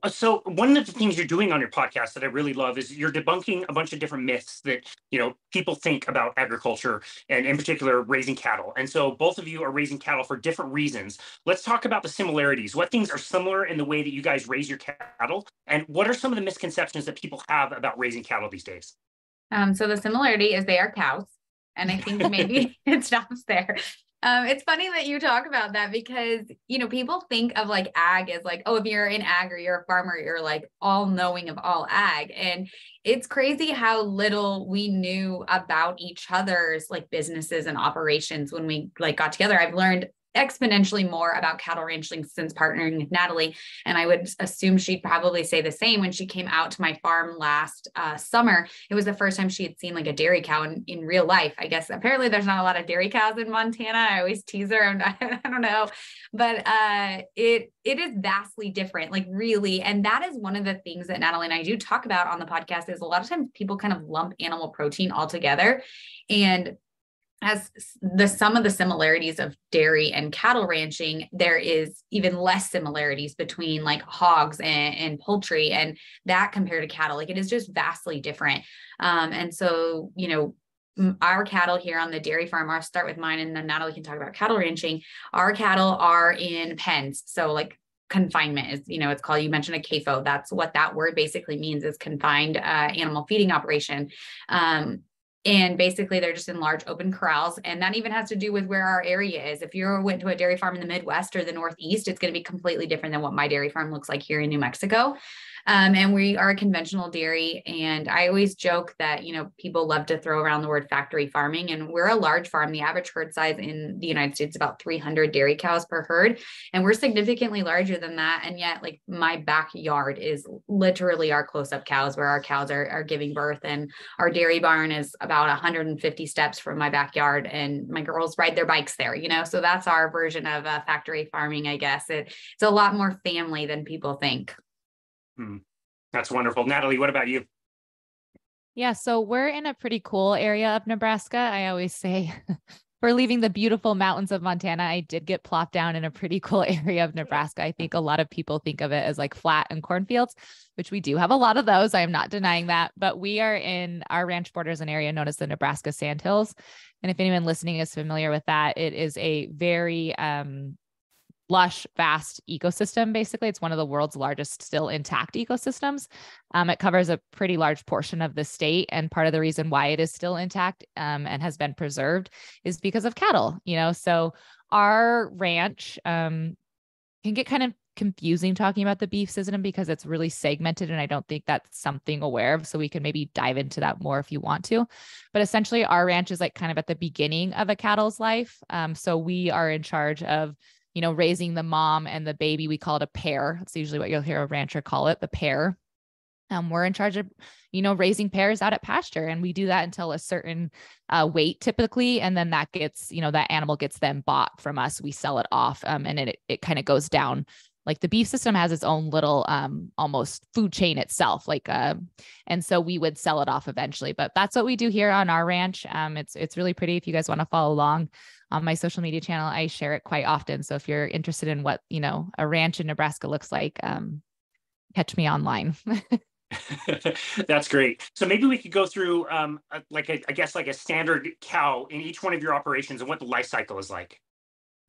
So one of the things you're doing on your podcast that I really love is you're debunking a bunch of different myths that, people think about agriculture and in particular raising cattle. And so both of you are raising cattle for different reasons. Let's talk about the similarities. What things are similar in the way that you guys raise your cattle? And what are some of the misconceptions that people have about raising cattle these days? So the similarity is they are cows. And I think maybe it stops there. It's funny that you talk about that because, people think of like ag as like, oh, if you're in ag or you're a farmer, you're like all knowing of all ag. And it's crazy how little we knew about each other's like businesses and operations when we like got together. I've learned exponentially more about cattle ranching since partnering with Natalie. And I would assume she'd probably say the same. When she came out to my farm last summer, it was the first time she had seen like a dairy cow in real life. I guess apparently there's not a lot of dairy cows in Montana. I always tease her. I don't know, but it is vastly different, like really. And that is one of the things that Natalie and I do talk about on the podcast is a lot of times people kind of lump animal protein all together. And as some of the similarities of dairy and cattle ranching, there is even less similarities between like hogs and poultry and that compared to cattle. Like it is just vastly different. And so, our cattle here on the dairy farm, I'll start with mine and then Natalie can talk about cattle ranching. Our cattle are in pens. So like confinement is, it's called, you mentioned a CAFO. That's what that word basically means is confined animal feeding operation. And basically they're just in large open corrals. And that even has to do with where our area is. If you went to a dairy farm in the Midwest or the Northeast, it's going to be completely different than what my dairy farm looks like here in New Mexico. And we are a conventional dairy. And I always joke that, people love to throw around the word factory farming, and we're a large farm. The average herd size in the United States is about 300 dairy cows per herd. And we're significantly larger than that. And yet like my backyard is literally our close-up cows where our cows are giving birth. And our dairy barn is about 150 steps from my backyard. And my girls ride their bikes there, so that's our version of factory farming, I guess. It's a lot more family than people think. That's wonderful. Natalie, what about you? Yeah, so we're in a pretty cool area of Nebraska. I always say for leaving the beautiful mountains of Montana, I did get plopped down in a pretty cool area of Nebraska. I think a lot of people think of it as like flat and cornfields, which we do have a lot of those. I am not denying that, but we are in our ranch borders an area known as the Nebraska Sandhills. And if anyone listening is familiar with that, it is a very lush, vast ecosystem. Basically, it's one of the world's largest still intact ecosystems. It covers a pretty large portion of the state. And part of the reason why it is still intact and has been preserved is because of cattle, so our ranch can get kind of confusing talking about the beef system because it's really segmented. And I don't think that's something aware of. So we can maybe dive into that more if you want to, but essentially our ranch is like kind of at the beginning of a cattle's life. So we are in charge of raising the mom and the baby. We call it a pair. That's usually what you'll hear a rancher call it, the pair. We're in charge of, raising pairs out at pasture. And we do that until a certain weight typically. And then that gets, that animal gets then bought from us. We sell it off and it kind of goes down. Like the beef system has its own little almost food chain itself. And so we would sell it off eventually, but that's what we do here on our ranch. It's really pretty. If you guys want to follow along on my social media channel, I share it quite often. So if you're interested in what, a ranch in Nebraska looks like, catch me online. That's great. So maybe we could go through like a standard cow in each one of your operations and what the life cycle is like.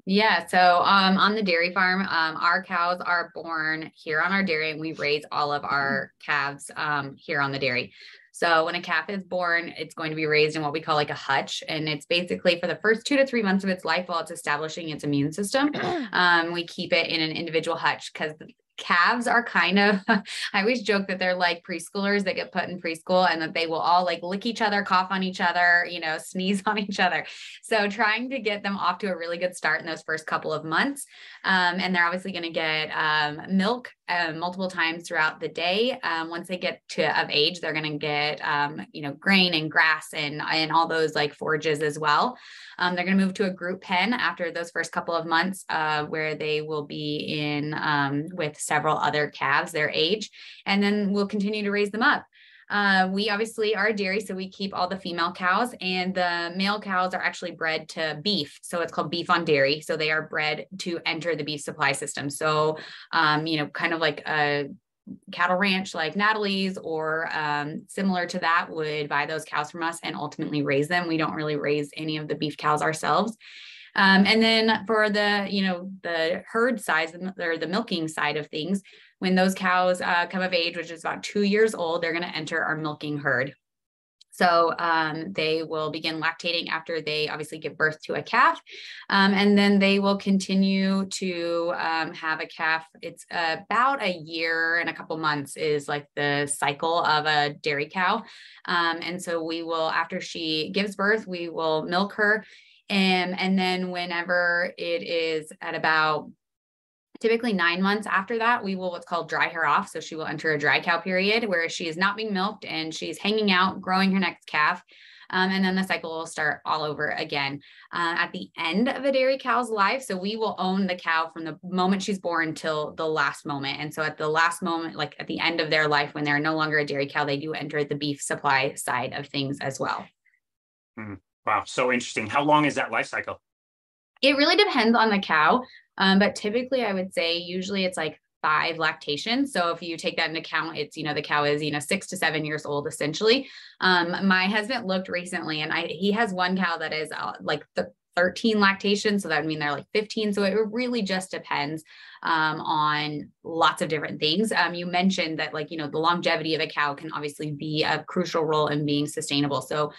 Yeah. So on the dairy farm, our cows are born here on our dairy and we raise all of our calves here on the dairy. So when a calf is born, it's going to be raised in what we call like a hutch. And it's basically for the first 2 to 3 months of its life while it's establishing its immune system. We keep it in an individual hutch because calves are kind of, I always joke that they're like preschoolers that get put in preschool and that they will all like lick each other, cough on each other, sneeze on each other. So trying to get them off to a really good start in those first couple of months. And they're obviously going to get milk multiple times throughout the day. Once they get of age, they're going to get, grain and grass and all those like forages as well. They're going to move to a group pen after those first couple of months where they will be in with several other calves their age, and then we'll continue to raise them up. We obviously are a dairy, so we keep all the female cows, and the male cows are actually bred to beef. So it's called beef on dairy. So they are bred to enter the beef supply system. So, kind of like a cattle ranch like Natalie's or similar to that would buy those cows from us and ultimately raise them. We don't really raise any of the beef cows ourselves. And then for the, the herd size or the milking side of things, when those cows come of age, which is about 2 years old, they're going to enter our milking herd. So they will begin lactating after they obviously give birth to a calf. And then they will continue to have a calf. It's about a year and a couple months is like the cycle of a dairy cow. And so we will, after she gives birth, we will milk her. And then whenever it is at about typically 9 months after that, we will what's called dry her off. So she will enter a dry cow period where she is not being milked and she's hanging out, growing her next calf. And then the cycle will start all over again at the end of a dairy cow's life. So we will own the cow from the moment she's born till the last moment. And so at the last moment, like at the end of their life, when they're no longer a dairy cow, they do enter the beef supply side of things as well. Wow. So interesting. How long is that life cycle? It really depends on the cow. But typically I would say usually it's like 5 lactations. So if you take that into account, it's, the cow is, 6 to 7 years old, essentially. My husband looked recently and he has one cow that is like the 13 lactations. So that would mean they're like 15. So it really just depends on lots of different things. You mentioned that the longevity of a cow can obviously be a crucial role in being sustainable. So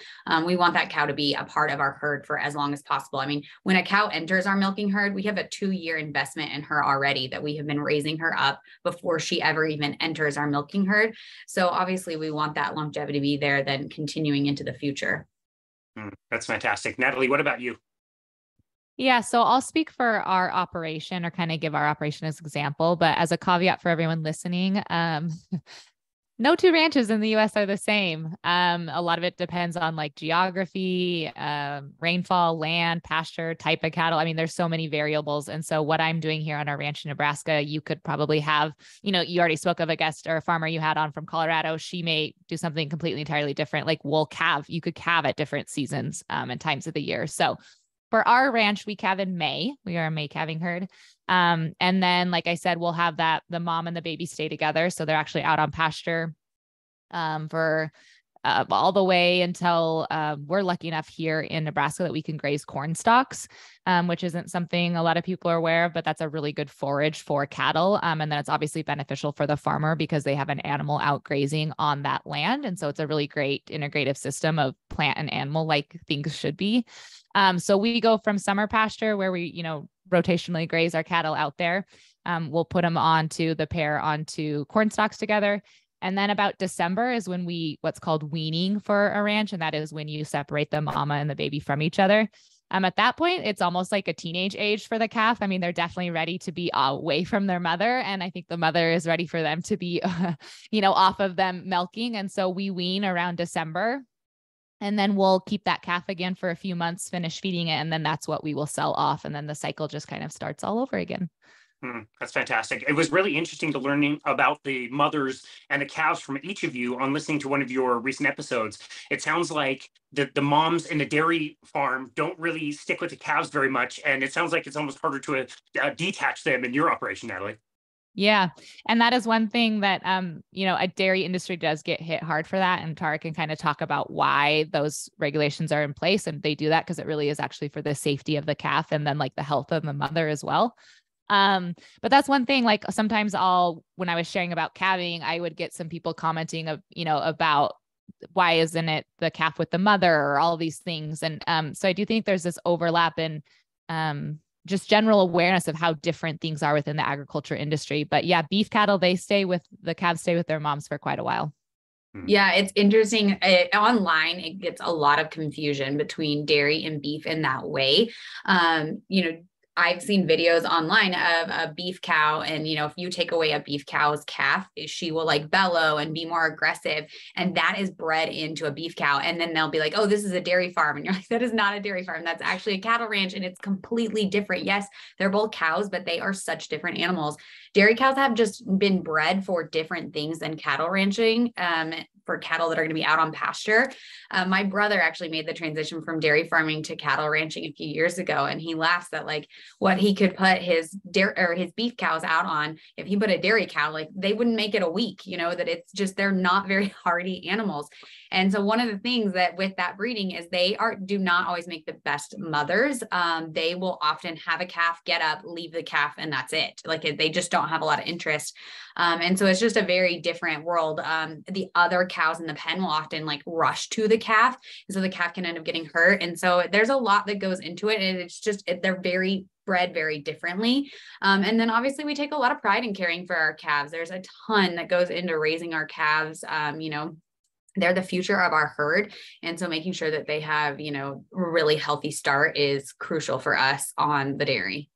we want that cow to be a part of our herd for as long as possible. I mean, when a cow enters our milking herd, we have a 2-year investment in her already that we have been raising her up before she ever even enters our milking herd. So obviously we want that longevity to be there, then continuing into the future. That's fantastic. Natalie, what about you? Yeah, so I'll speak for our operation or kind of give our operation as example, but as a caveat for everyone listening, no 2 ranches in the US are the same. A lot of it depends on like geography, rainfall, land, pasture, type of cattle. I mean, there's so many variables. And so what I'm doing here on our ranch in Nebraska, you could probably have, you already spoke of a guest or a farmer you had on from Colorado. She may do something completely entirely different, like we'll calve. You could calve at different seasons and times of the year. So for our ranch, we calve in May. We are a May calving herd. And then, like I said, we'll have the mom and the baby stay together. So they're actually out on pasture for all the way until we're lucky enough here in Nebraska that we can graze corn stalks, which isn't something a lot of people are aware of, but that's a really good forage for cattle. And then it's obviously beneficial for the farmer because they have an animal out grazing on that land. And so it's a really great integrative system of plant and animal like things should be. So we go from summer pasture where we, rotationally graze our cattle out there. We'll put them onto corn stalks together. And then about December is when what's called weaning for a ranch. And that is when you separate the mama and the baby from each other. At that point, it's almost like a teenage age for the calf. I mean, they're definitely ready to be away from their mother. And I think the mother is ready for them to be, off of them milking. And so we wean around December. And then we'll keep that calf again for a few months, finish feeding it. And then that's what we will sell off. And then the cycle just kind of starts all over again. That's fantastic. It was really interesting to learning about the mothers and the cows from each of you on listening to one of your recent episodes. It sounds like the moms in the dairy farm don't really stick with the cows very much. And it sounds like it's almost harder to detach them in your operation, Natalie. Yeah. And that is one thing that, a dairy industry does get hit hard for that. And Tara can kind of talk about why those regulations are in place. And they do that because it really is actually for the safety of the calf and then like the health of the mother as well. But that's one thing, like sometimes when I was sharing about calving, I would get some people commenting about why isn't it the calf with the mother or all these things. And, so I do think there's this overlap in, just general awareness of how different things are within the agriculture industry. But yeah, beef cattle, the calves stay with their moms for quite a while. Yeah, it's interesting. Online, it gets a lot of confusion between dairy and beef in that way. I've seen videos online of a beef cow and, if you take away a beef cow's calf, she will like bellow and be more aggressive. And that is bred into a beef cow. And then they'll be like, oh, this is a dairy farm. And you're like, that is not a dairy farm. That's actually a cattle ranch. And it's completely different. Yes, they're both cows, but they are such different animals. Dairy cows have just been bred for different things than cattle ranching. for cattle that are going to be out on pasture. My brother actually made the transition from dairy farming to cattle ranching a few years ago. And he laughs that like what he could put his beef cows out on, if he put a dairy cow, like they wouldn't make it a week, that it's just, they're not very hardy animals. And so one of the things that with that breeding is they do not always make the best mothers. They will often have a calf, get up, leave the calf, and that's it. Like they just don't have a lot of interest. And so it's just a very different world. The other cows in the pen will often like rush to the calf. And so the calf can end up getting hurt. And so there's a lot that goes into it. And it's just, they're bred very differently. And then obviously we take a lot of pride in caring for our calves. There's a ton that goes into raising our calves. They're the future of our herd. And so making sure that they have, a really healthy start is crucial for us on the dairy.